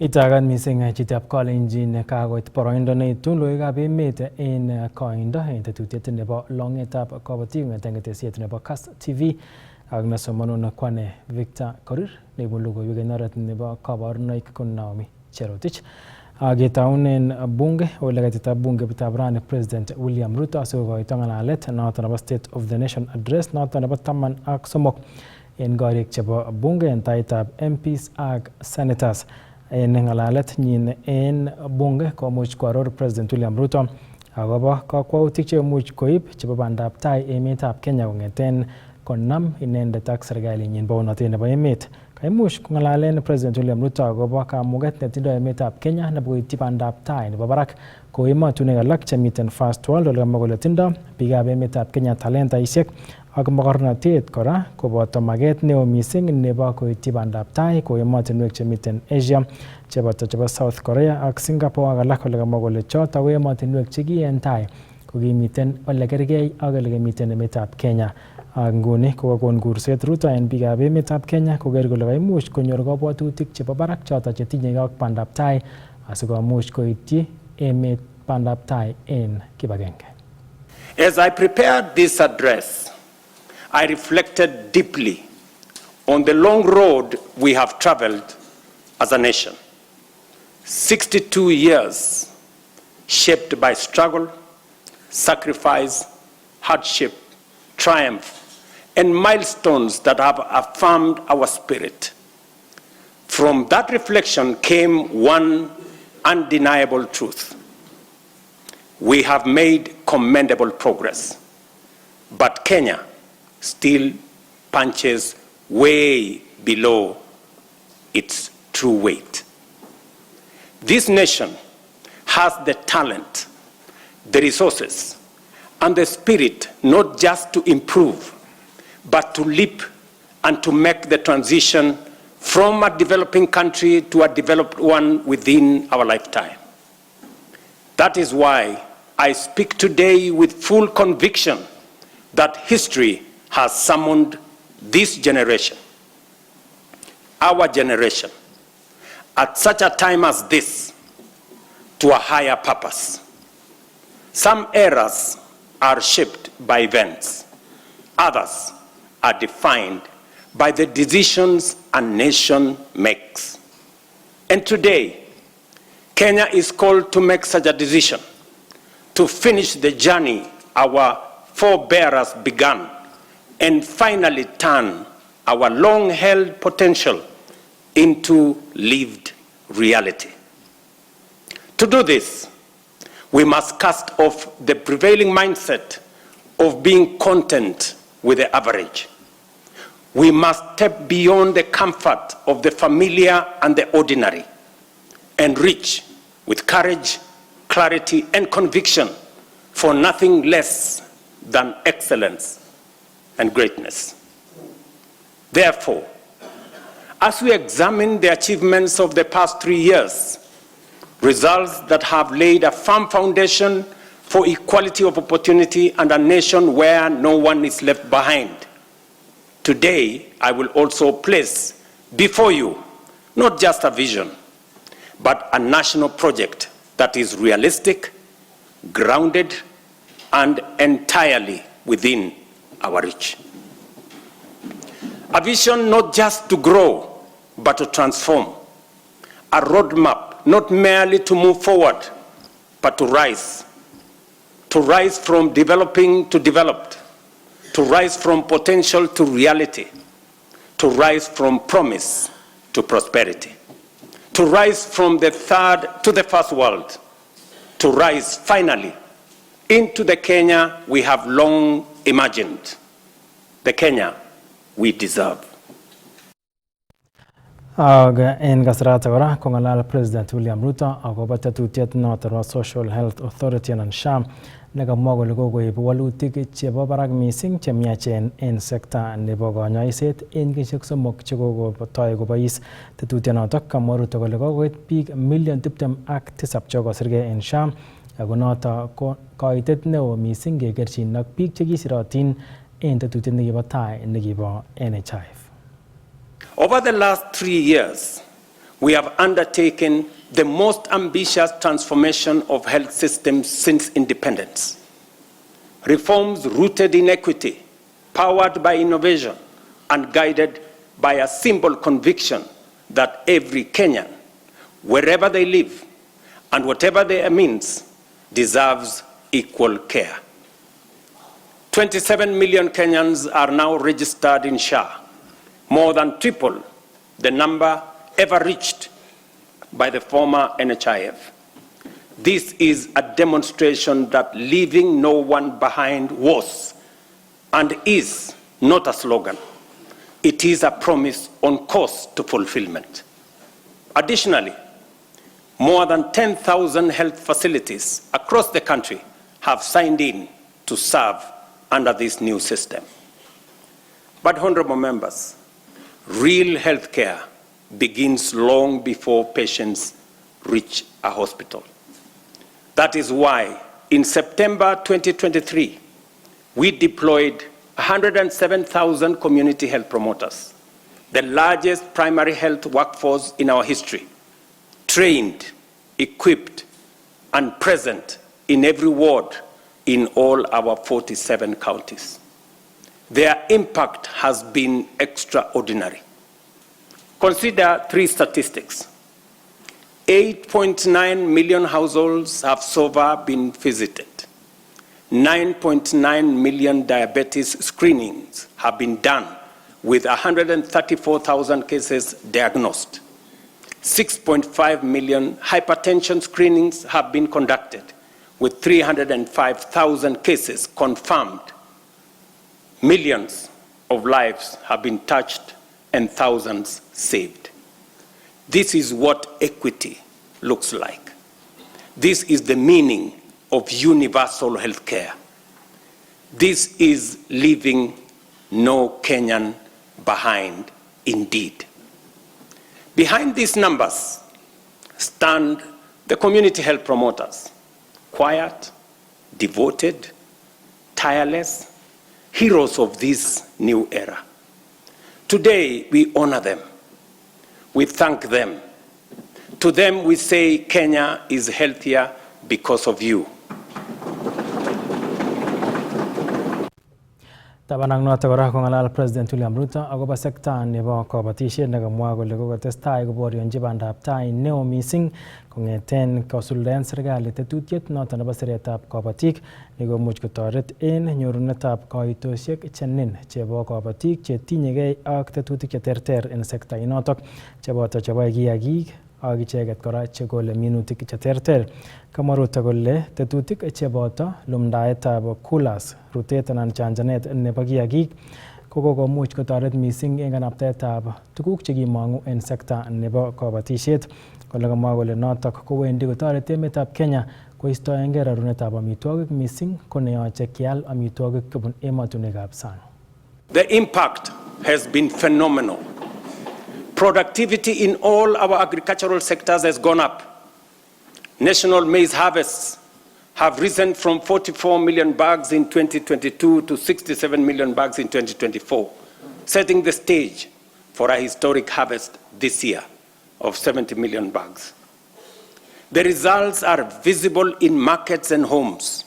Itagan mising chitab Kalenjin kakoit boroindo neitun logoiwekab emet en koindo en tetutiet nebo Longetab Kabotik ng'eten ketesiet nebo KASS TV ak nesomanun kwane Victor Korir neibu logoiwek en oret nebo kaborunoik ko Naomi Cherotich. Ketaunen bunge ole kaitita bungetab rani President William Ruto asikokoito ng'alalet noton nebo State of the Nation Address noton nebo 13 en korik chebo bunge en taitab MPs ak Senators. En ng'alalet nyin en bunge komuch koaror President William Ruto akobo kakwautik cheimuch koib chebo bandab tai emetab Kenya kong'eten konam inendet ak serikalinyin bounotet nebo emet. Kaimuch kong'alalen President William Ruto akobo kamuget netindo emetab Kenya nebo koityi bandab tai nebo barak ko emotinwek alak chemiten First World ole kamwa kole tindo biikab emetab Kenya talentaisiek ak mogornotet kora koboto maget neo mising nebo koityi bandab tai ko emotinwek chemiten Asia cheboto chebo South Korea ak Singapore ak alak ole kamwa kole choto ko emotinwek cheki en tai kokimiten ole kergei ak ole kimiten emetab Kenya. Ak nguni kokakon kurset Ruto en biikab emetab Kenya koker kole kaimuch konyor kabwatutik chebo barak choto chetinye ak bandab tai asikomuch koityi emet bandab tai en kibagenge. As I prepared this address, I reflected deeply on the long road we have traveled as a nation. 62 years shaped by struggle, sacrifice, hardship, triumph, and milestones that have affirmed our spirit. From that reflection came one undeniable truth. We have made commendable progress, but Kenya still punches way below its true weight. This nation has the talent, the resources, and the spirit not just to improve, but to leap and to make the transition from a developing country to a developed one within our lifetime. That is why I speak today with full conviction that history has summoned this generation, our generation, at such a time as this, to a higher purpose. Some eras are shaped by events. Others are defined by the decisions a nation makes. And today, Kenya is called to make such a decision, to finish the journey our forebears began, and finally turn our long-held potential into lived reality. To do this, we must cast off the prevailing mindset of being content with the average. We must step beyond the comfort of the familiar and the ordinary and reach with courage, clarity, and conviction for nothing less than excellence and greatness. Therefore, as we examine the achievements of the past 3 years, results that have laid a firm foundation for equality of opportunity and a nation where no one is left behind, today I will also place before you not just a vision, but a national project that is realistic, grounded, and entirely within our reach. A vision not just to grow, but to transform. A roadmap not merely to move forward, but to rise. To rise from developing to developed. To rise from potential to reality. To rise from promise to prosperity. To rise from the third to the first world. To rise finally into the Kenya we have long imagined, the Kenya we deserve. En kasarata kora kong'alal President William Ruto akobo tetutiet noton nebo Social Health Authority anan SHA nekamwa kole kokoib walutik chebo barak mising chemiachen en sekta nebo konyoiset en kenyisiek 3 chekokotoi kobois tetutianoto. Kamwa Ruto kole kokoit biik million 27 chekokosirgei en SHA ako noto ko kaitet neo mising kekerchin ak biik chekisirotin en tetutiet nekibo tai nekibo NHIF. Over the last 3 years, we have undertaken the most ambitious transformation of health systems since independence. Reforms rooted in equity, powered by innovation, and guided by a simple conviction that every Kenyan, wherever they live and whatever their means, deserves equal care. 27 million Kenyans are now registered in SHA, more than triple the number ever reached by the former NHIF. This is a demonstration that leaving no one behind was and is not a slogan. It is a promise on course to fulfillment. Additionally, more than 10,000 health facilities across the country have signed in to serve under this new system. But, honorable members, real health care begins long before patients reach a hospital. That is why, in September 2023, we deployed 107,000 community health promoters, the largest primary health workforce in our history, trained, equipped, and present in every ward in all our 47 counties. Their impact has been extraordinary. Consider three statistics. 8.9 million households have so far been visited. 9.9 million diabetes screenings have been done with 134,000 cases diagnosed. 6.5 million hypertension screenings have been conducted with 305,000 cases confirmed. Millions of lives have been touched and thousands saved. This is what equity looks like. This is the meaning of universal health care. This is leaving no Kenyan behind indeed. Behind these numbers stand the community health promoters, quiet, devoted, tireless, heroes of this new era. Today, we honor them. We thank them. To them, we say Kenya is healthier because of you. Tabanang noto kora kongalal President William Ruto akobo sekta nebo kabatisiet nekamwa kole kokotestai koborionji bandab tai neo mising kongeten kosuldaen serikali tetutiet noto nebo siretab kabatik nekomuch kotoret en nyorunetab kaitosiek chenin chebo kabatik chetinyegei ak tetutik cheterter en sekta inotok cheboto chebo kiagik ak icheket kora chekole minutik cheterter. Kamwa Ruto kole tetutik cheboto lumdaetab coolers, rutet anan chanjanet nebo kiagik kokomuch kotoret mising en kanaptaetab tuguk chekimongu en sekta nebo kabatisiet. Kole kamwa kole notok kowendi kotoreti emetab Kenya koistoengei rarunetab amitwogik mising ko neyoche kial amitwogik kobun emotinwekab sang. The impact has been phenomenal. Productivity in all our agricultural sectors has gone up. National maize harvests have risen from 44 million bags in 2022 to 67 million bags in 2024, setting the stage for a historic harvest this year of 70 million bags. The results are visible in markets and homes.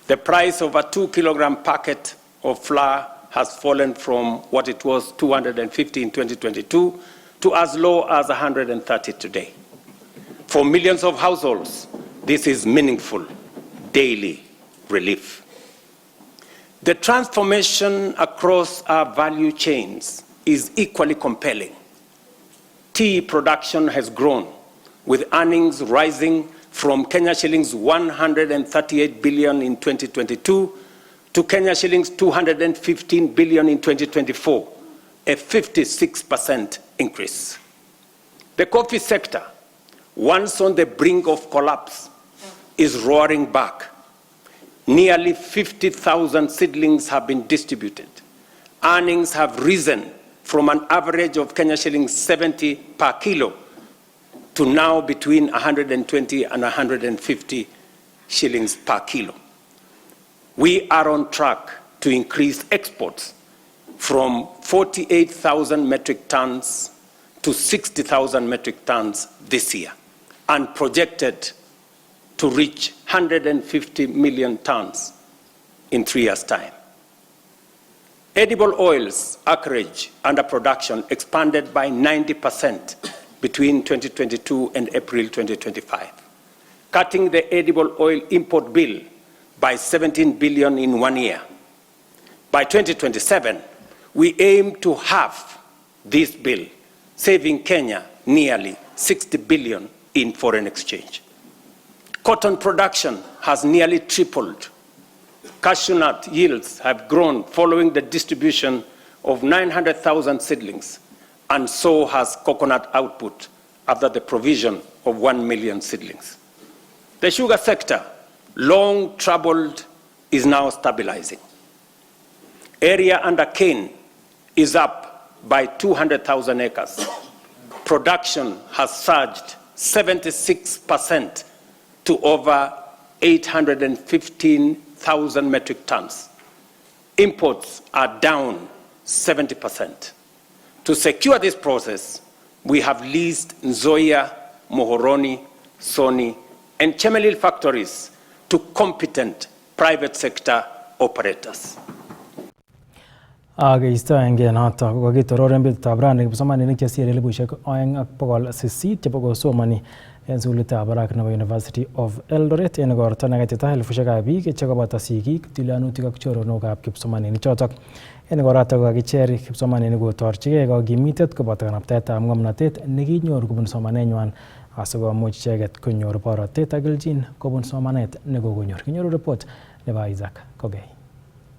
The price of a 2-kilogram packet of flour has fallen from what it was 250 in 2022 to as low as 130 today. For millions of households, this is meaningful daily relief. The transformation across our value chains is equally compelling. Tea production has grown, with earnings rising from Kenya shillings 138 billion in 2022 to Kenya shillings 215 billion in 2024, a 56% increase. The coffee sector, once on the brink of collapse, is roaring back. Nearly 50,000 seedlings have been distributed. Earnings have risen from an average of Kenya shillings 70 per kilo to now between 120 and 150 shillings per kilo. We are on track to increase exports from 48,000 metric tons to 60,000 metric tons this year and projected to reach 150 million tons in 3 years' time. Edible oils acreage under production expanded by 90% between 2022 and April 2025, cutting the edible oil import bill by 17 billion in 1 year. By 2027, we aim to halve this bill, saving Kenya nearly 60 billion in foreign exchange. Cotton production has nearly tripled. Cashew nut yields have grown following the distribution of 900,000 seedlings, and so has coconut output after the provision of 1 million seedlings. The sugar sector, long troubled, is now stabilizing. Area under cane is up by 200,000 acres. Production has surged 76% to over 815,000 metric tons. Imports are down 70%. To secure this process, we have leased Nzoia, Mohoroni, Soni, and Chemelil factories to competent private sector operators. Ageistoenge notok kokitororen betitab rani kipsomaninik chesire 2,800 chebo kosomani en sukulitab barak nebo University of Eldoret en igorto nekaitita 1,000 biik chekoboto sigik, tilyanutik ak choronokab kipsomaninik chotok. En igorto kokakicher kipsomaninik kotorchigei kakimitet koboto kanaptaetab ng'omnotet nekinyor kobun somanenywan asikomuch icheket konyor borotet ak kelchin kobun somanet nekokonyor. Kinyoru report nebo Isaac Kogei.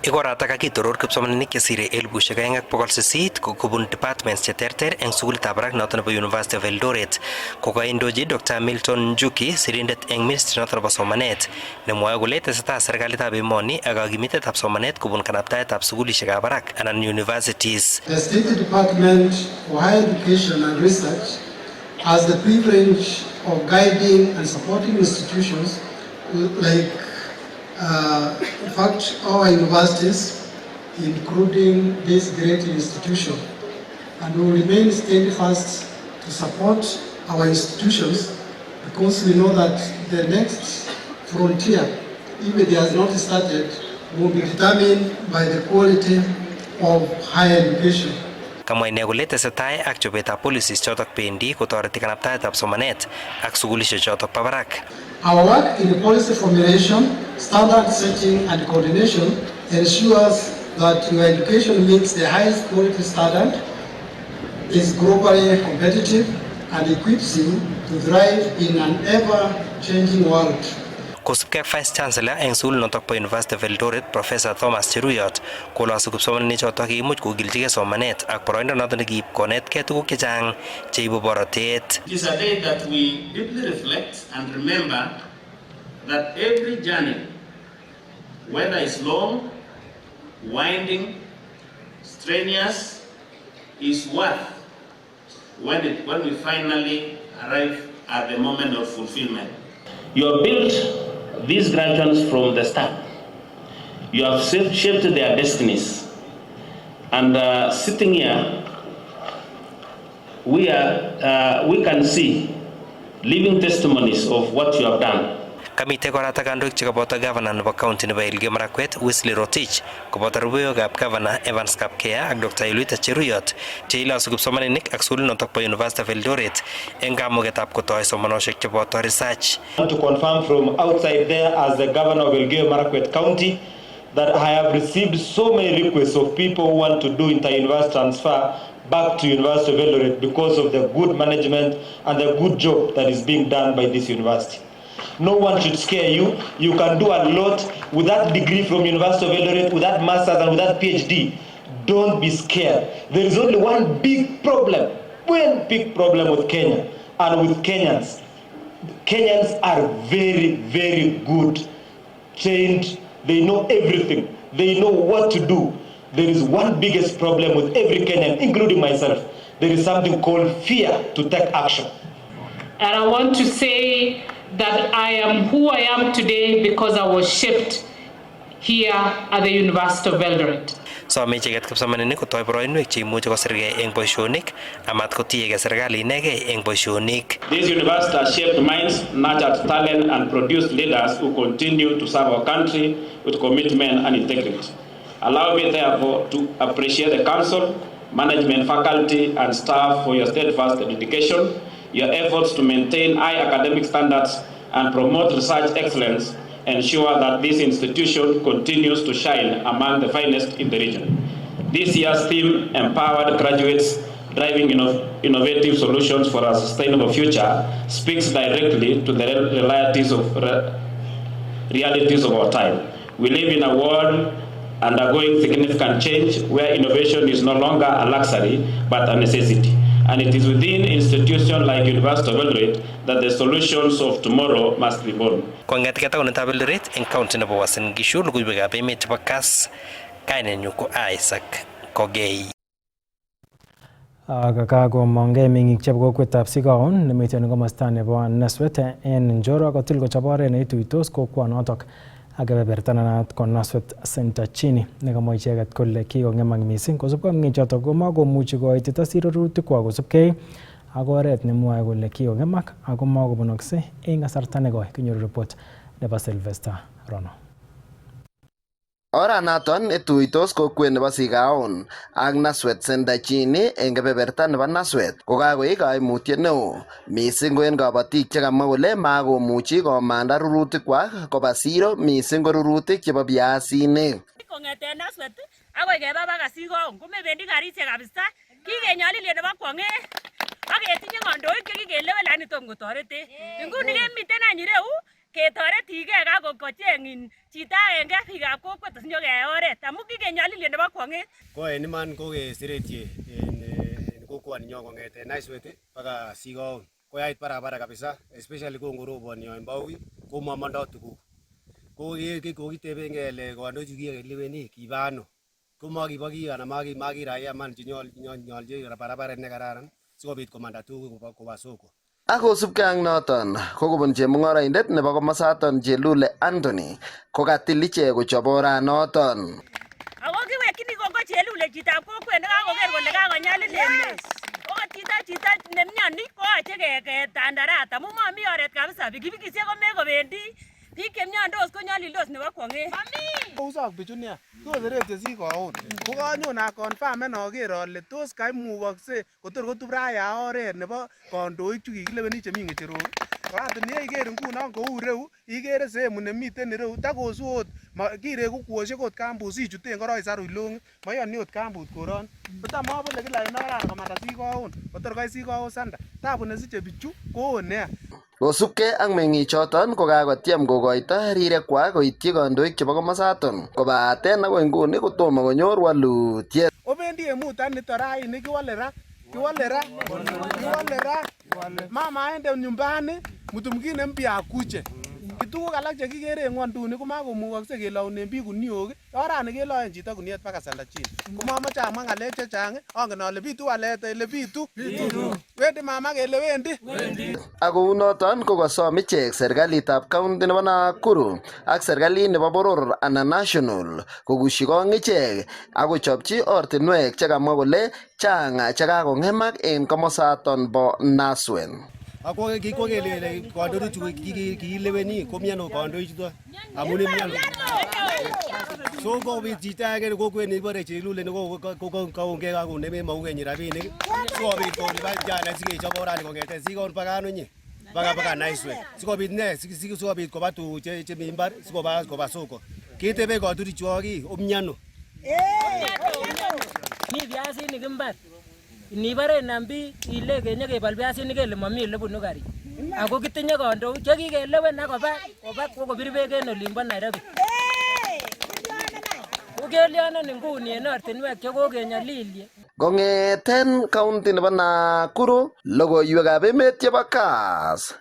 Igorata kakitoror kipsomaninik chesire 2,800 kobun departments cheterter eng sukulitab barak noton nebo University of Eldoret. Kokaindoji Dr. Milton Njuki, sirindet eng ministry noton nebo somanet, nemwoe kole tesetai serikalitab emoni ak kakimitetab somanet kobun kanaptaetab sukulishekab barak anan universities. The State Department for Higher Education and Research has the privilege of guiding and supporting institutions like in fact, our universities, including this great institution, and we will remain steadfast to support our institutions because we know that the next frontier, even if it has not started, will be determined by the quality of higher education. Kamwa ine kole tesetai ak chobetab policies chotok bendi kotoreti kanaptaetab somanet ak sukulishek chotok bo barak. Our work in the policy formulation, standard setting and coordination ensures that your education meets the highest quality standard, is globally competitive and equips you to thrive in an ever-changing world. Kosubkei ak Vice Chancellor eng sukul notok po University of Eldoret, Professor Thomas Cheruyot, kolosu kipsomaninik chotok kimuch kokilchigei somanet ak boroindo notok nekiib konetkei tuguk chechang cheibu borotet. It is a day that we deeply reflect and remember that every journey, whether it's long, winding, strenuous, is worth when we finally arrive at the moment of fulfillment. You have built these graduates from the start. You have shaped their destinies. And sitting here, we can see living testimonies of what you have done. Kamite korata kandoik chekaboto governor nebo county nebo Elgeyo Marakwet, Wesley Rotich, koboto rubeiwokab governor Evans Kapkea ak Dr. Eluita Cheruyot, cheilosu kipsomaninik ak sukulit notok bo University of Eldoret eng kamugetab kotoi somanoshek cheboto research. I want to confirm from outside there as the governor of Elgeyo Marakwet County that I have received so many requests of people who want to do inter-university transfer back to University of Eldoret because of the good management and the good job that is being done by this university. No one should scare you. You can do a lot with that degree from University of Eldoret, with that master's and with that PhD. Don't be scared. There is only one big problem with Kenya and with Kenyans. Kenyans are very, very good, trained. They know everything. They know what to do. There is one biggest problem with every Kenyan, including myself. There is something called fear to take action. And I want to say that I am who I am today because I was shaped here at the University of Eldoret. some icheket kipsomaninik kotoi boroinwek cheimuchi kosirgei eng boisionik amat kotiegei serikali inegei eng boisionik. This university has shaped minds, nurtured talent, and produced leaders who continue to serve our country with commitment and integrity. Allow me, therefore, to appreciate the council, management, faculty, and staff for your steadfast dedication, your efforts to maintain high academic standards and promote research excellence, ensure that this institution continues to shine among the finest in the region. This year's theme, Empowered Graduates Driving Innovative Solutions for a Sustainable Future, speaks directly to the realities of our time. We live in a world undergoing significant change where innovation is no longer a luxury but a necessity. And it is within institutions like University of Eldoret that the solutions of tomorrow must be born. Kongetkei taonitab Eldoret eng county nebo Uasin Gishu, logoiwekab emet chebo KASS, kainenyu ko Isaac Kogei. Kakomongei meng'ik chebo kokwetab Sigaon nemiten komosta nebo Naswet en Njoro kotil kochob oret neituitos kokwonotok ak kebeberta nenayat ko Naswet Center chini nekamwa icheket kole kikong'emak missing kosubkei meng'ichotok komakomuchi koitita sirorutikwak kosubkei ak oret nemwoe kole kikong'emak ako makobunoksei eng kasarta nekoi. Kinyoru report nebo Sylvester Rono. Oranaton ituitos kokwet nebo Sigaon ak Naswet Center chini eng kebeberta nebo Naswet kokakoik kaimutiet neo missing ko en kabotik chekamwa kole makomuchi komanda rurutikwak koba siro missing ko rurutik chebo biasinik. Kong'eten Naswet akoi keba baka Sigaon komebendi karisiek kabisa, kikenyolilie nebo kwong'et ak ketinye kandoik chekikelewen lakini tom kotoretech. Nguni kemiten any ireu ketoretigei kakocheng'in chito agenge biikab kokwet asinyokeyai oret amu kikenyolilie nebo kwong'et. Ko en iman ko keseretie en kokwoninyon kong'eten Naswet baka Sigaon koyait barabara kabisa, especially kongoroboni en Baui komamondoi tuguk. Ko kokiteben kele kandoichu kikeleweni kiba ano, komakibo kiy anan makiraia man chenyolji barabaret nekararan sikobit komanda tuguk koba soko. Akosubkei ak noton kokobun chemung'oroindet nebo komosaton Chelule Anthony kokatil ichek kochob oranoton. Ako kiwekyini kongoi Chelule chitab kokwet nekakoker kole kakonyalil emet. Okot chito nemyoni koyoche ketandarat amu momi oret kabisa, pikipikisiek komekobendi, biik chemyondos konyolildos nebo kwong'et. Kousok bichu nia, koserete Sigaon. Ko kanyon a confirmen aker ale tos kaimukokse kotor kotub raya oret nebo kandoik chu kikileweni chemi ng'echerok. Koratin yeiker ngunon kou ireu, ikere sehemu nemiten ireu takosu ot kireku kwoshek ot kambut sichuten koroi saruj long'it, moyoni ot kambut koron. Kotam abole kila en oran komanda Sigaon, kotor koit Sigaon Center. Tabu nesiche bichu ko nea. Kosubkei ak meng'ichoton kokakotyem kokoito rirekwak koityi kandoik chebo komosaton kobaten akoi nguni kotomo konyor walutiet. Obendi emutan nito raini kiwale ra. Mama aende nyumbani mtu mwingine mpya akuje. Tuguk alak chekikere en ng'wonduni komakomukokse kelaunen biik guniok. Orani keloen chito guniet baka Center chini. Komamoche amwa ng'alek chechang, angen ale bitu walet ile bitu. Wendi mama kele wendi. Ako noton kokosom ichek serikalitab county nebo Nakuru ak serikalit nebo boror anan national kokushi kong ichek akochopchi ortinwek chekamwa kole chang chekakong'emak en komosaton bo Naswet. Ako kikokele kandoichu kikileweni komiano kandoichuto amun miano. So kobit chito age kokwet nebore Chelule kokaongei kakonemen maukenyi rabinik sikobit kolipan jana sikechop orani kong'eten Sigaon baka ano nye baka Naswet sikobit ne sikobit koba tuguk chemi mbar sikoba soko. Ketebe kandoichu omiano. Mi biasinik imbar. Inibare nambi ile kenye kebal biasinik kele mami ole bunu karit. Ako kitinye kandoik chekikelewen akoba kokobir beek en olimbo Nairobi. Kokelyonen nguni en ortinwek chekokenyolilie. Kong'eten county nebo Nakuru, logoiwekab emet chebo KASS.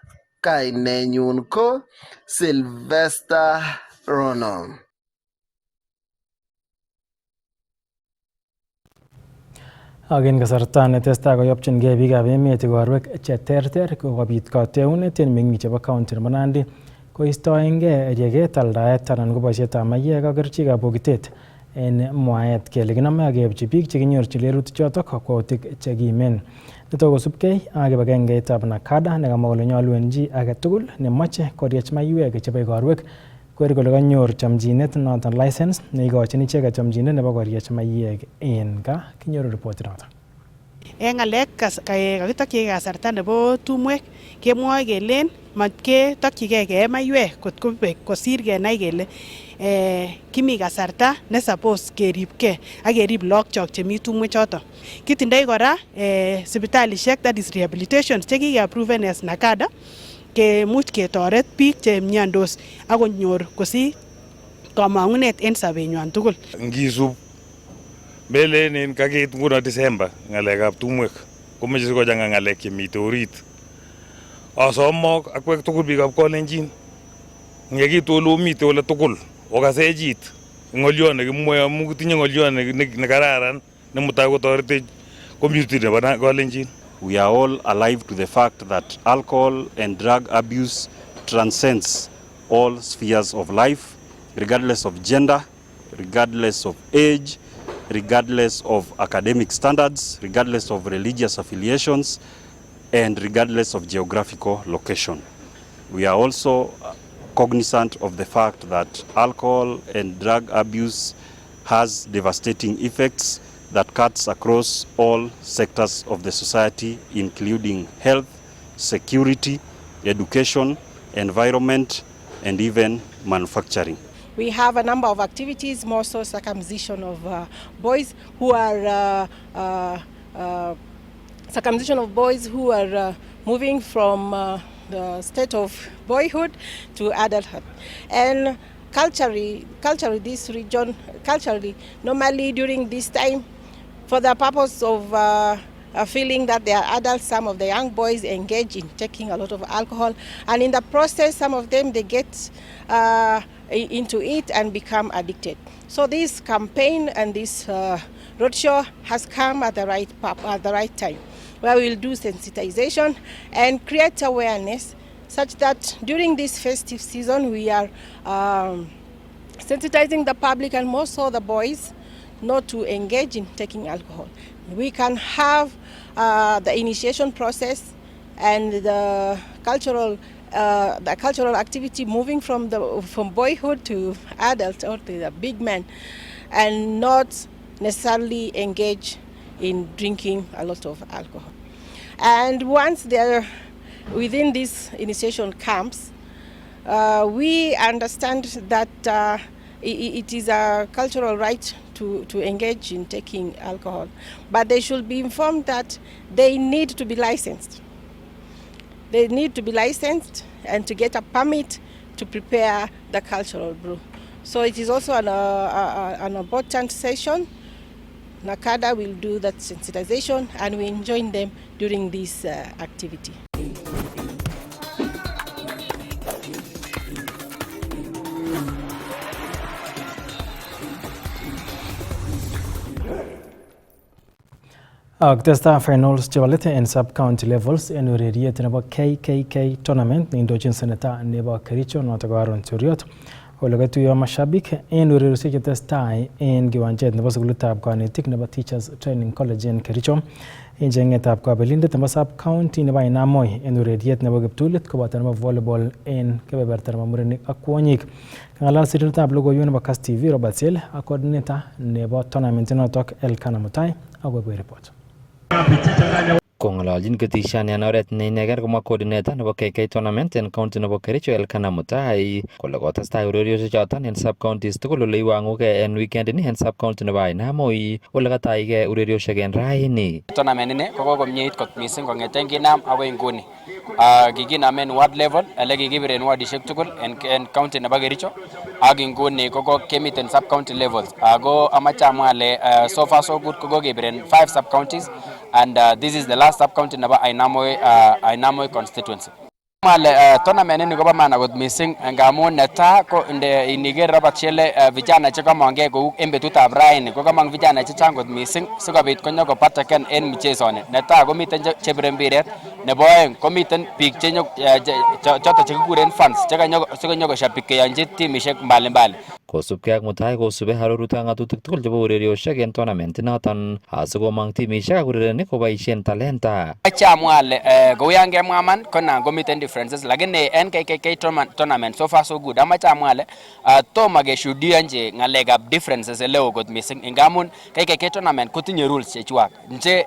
Kainenyun ko Sylvester Rono. Ak en kasarta netestai koyopchingei biikab emet igorwek cheterter kokobit kateunet en meng'ik chebo county nebo Nandi koistoengei icheket aldaet anan ko boisietab maiyek ak kerichekab bokitet en mwaet kele kinome akepchi biik chekinyorchi lerutik chotok kakwautik chekimen. Nitok kosubkei ak kibagengeitab NACADA nekamwa kole nyolu en chi agetugul nemoche koriech maiywek chebo igorwek koker kole kanyor chomchinet noton license neikochin icheket chomchinet nebo koriech maiywek en gaa. Kinyoru ripoti noton. En ngalek kakitokyi kasarta nebo tumwek kemwoe kelen matketokyigei kee maiywek kot kobek kosir kenai kele kimi kasarta ne suppose keribgei ak kerib lagok chemi tumwek choton. Kitindoi kora sipitalishek, that is rehabilitation, chekikeapproven as NACADA kemuch ketoret biik chemiondos ak konyor kosich kamang'unet en sobenywan tugul. Ngisub melenen kakeit nguno December ngalekab tumwek komeche sikochanga ngalek chemite orit. Asomok akwek tugul biikab Kalenjin ngekitu ole omite ole tugul okase chit ng'olyon nekimwoe amu kitinye ng'olyon nekararan nemutai kotoretech community nebo Kalenjin. We are all alive to the fact that alcohol and drug abuse transcends all spheres of life, regardless of gender, regardless of age, regardless of academic standards, regardless of religious affiliations, and regardless of geographical location. We are also cognizant of the fact that alcohol and drug abuse has devastating effects that cuts across all sectors of the society, including health, security, education, environment, and even manufacturing. We have a number of activities, more so circumcision of boys who are moving from the state of boyhood to adulthood. And culturally, this region, normally during this time, for the purpose of feeling that they are adults, some of the young boys engage in taking a lot of alcohol, and in the process, some of them, they get into it and become addicted. So this campaign and this roadshow has come at the right time, where we will do sensitization and create awareness such that during this festive season we are sensitizing the public and more so the boys not to engage in taking alcohol. We can have the initiation process and the cultural activity moving from boyhood to adult or to the big man, and not necessarily engage in drinking a lot of alcohol. And once they're within these initiation camps, we understand that it is a cultural right to engage in taking alcohol, but they should be informed that they need to be licensed. They need to be licensed and to get a permit to prepare the cultural brew. So it is also an important session. NACADA will do that sensitization and we join them during this activity. Testa finals chebo let en sub-county levels en ureriet nebo KKK tournament neindochin seneta nebo Kericho notok Aaron Cheriot ole katuiyo mashabik en ureriosiek chetestai en kiwanjet nebo sukulitab kanetik nebo Teachers Training College en Kericho en chengetab kabelindet nebo sub-county nebo Ainamoi en ureriet nebo kiptulit koboto nebo volleyball en kebeberta nebo murenik ak kwonyik. Kangalal sirindetab logoiwek nebo KASS TV Robert Siel ak coordinator nebo tournament notok Elkana Mutai akoiboi report. Kong'ololjin ketishani en oret ne inegen komwa coordinator nebo KK tournament en county nebo Kericho Elkana Mutai kole kotestai ureriosiek choton en sub counties tugul ole iwang'ugei en weekend ni en sub county nebo Ainamoi ole kataigei ureriosiek en raini. Tournament ini ko kokomyeit kot missing kong'eten kinam akoi nguni. Kikinamen ward level ele kikibiren wardishek tugul en county nebo Kericho ak nguni ko kemiten sub county levels. Ako amache amwa ale so far so good ko kokebiren 5 sub counties and this is the last sub county nebo Ainamoi constituency. Tournament ini kobo maana kot missing ngamun netaa ko iniker Robert Shele vijana chekomongei kou en betutab raini ko komong vijana chechang kot missing sikobit konyokopataken en michezoni. Netaa komiten chebire mpiret, nebo oeng komiten biik choto chekikuren fans sikonyokoshabikionji timishek mbalimbali. kosubkei ak mutai kosube arorutikab ng'atutik tugul chebo urerioshek en tournament inoton asikomong timishek ak urerenik koboisien talenta. Acha amwa ale kou yan kemwa man ko nan komiten differences lakini en KKK tournament so far so good. Amache amwa ale tomo keshuhudianchi ng'alekab differences eleo kot missing ngamun KKK tournament kotinye rules chechwak nje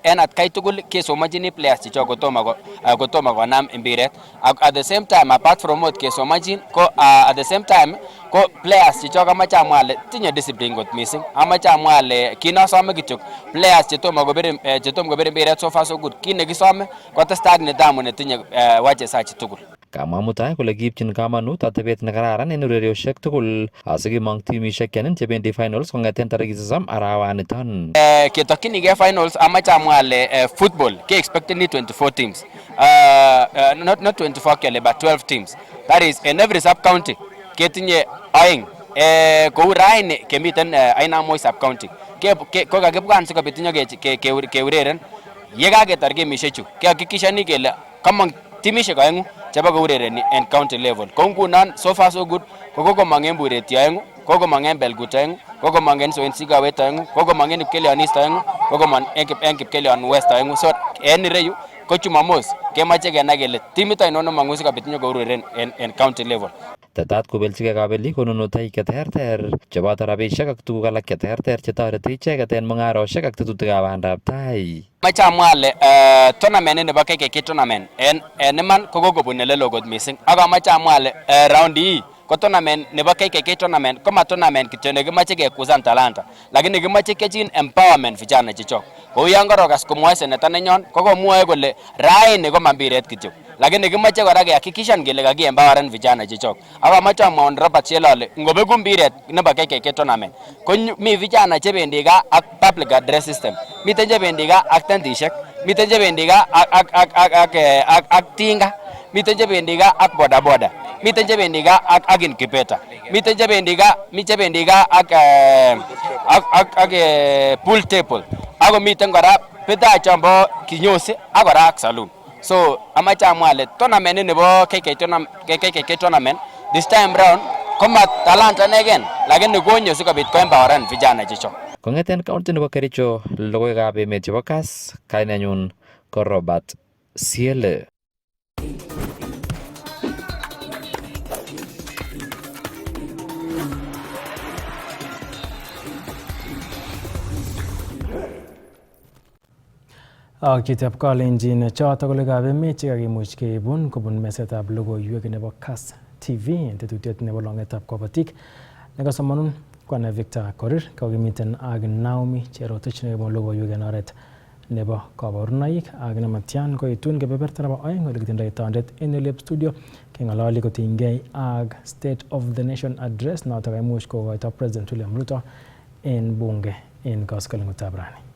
en atkai tugul kesomonjini players chechok kotomo konam mpiret. At the same time apart from what kesomonjin ko at the same time ko players chechok amache amwa ale tinye discipline kot missing. Amache amwa ale kinosome kityok players chetomo kobir mpiret so far so good. Kit nekisome kotestai ak nidhamu netinye wachezaji tugul. Kamwa mutai kole kiipchin kamanut atebet nekararan en urerioshek tugul asikimong timishek chenin chebendi finals kong'eten tarikit 30 arawaniton. Ketokchinigei finals amache amwa ale football ke expectedly 24 teams. Not 24 kele but 12 teams. That is in every sub county ketinye aeng. Kou raini kemiten aina moi sub county. Ko kakibwan sikobit keureren. Yekaketar gemishechu kehakikishani kele kamong timishek aengu chebo kourereni en county level. Kou ngunon so far so good kokomong en Bureti aengu, kokomong en Belgut aengu, kokomong en Soen Sigawet aengu, kokomong en Kipkelion East aengu, kokomong en Kipkelion West aengu. So en ireyu ko Chumamos kemache kenai kele timit ainon nemong'u sikobit nyokoureren en county level. Tetat kobeljigei kabelik konunotoik cheterter cheboto rabisiek ak tuguk alak cheterter chetoreti icheket en mung'aroshek ak tetutikab bandab tai. Mache amwa ale tournament nebo KKK tournament en iman kokokobun elelo kot missing. Ak amache amwa ale round hii ko tournament nebo KKK tournament ko ma tournament kityo nekimache kekusan talanta lakini kimache kechin empowerment vijana chechok. Kou yan korokas komwoe seneta nenyon kokomwoe kole raini ko mambiret kityo lakini kimache kora kehakikishan kele kakiempoweren vijana chechok. Ak amache amwaun Robert Chelole ngobeku mbiret nebo KKK tournament ko mi vijana chebendi gaa ak public address system, miten chebendi gaa ak tentishek, miten chebendi gaa ak tinga, miten chebendi gaa ak bodaboda, miten chebendi gaa ak incubator, miten chebendi gaa ak pool table, ako miten kora bidhaa chombo kinyosi ak kora ak saloon. So amache amwa ale tournament nebo KKK tournament this time round koma talanta negen lakini konyo sikobit koempoweren vijana chechok. Kong'eten county nebo Kericho, logoiwekab emet chebo KASS, kainenyu ko Robert Siele. Ak chitab kalenjin choto kolikab emet chekakimuch keibun kobun mesetab logoiwek nebo KASS TV en tetutiet nebo Longetab Kabotik nekasomanun kwana Victor Korir kakimiten ak Naomi Cherotich nekibun logoiwek en oret nebo kabarunoik ak nematyan koitun kebeberta nebo oeng ole kitindoi tondet en Elep Studio keng'ololi kotinygei ak State of the Nation Address noto kaimuch kokoito President William Ruto en bunge en koskoleng'utab rani.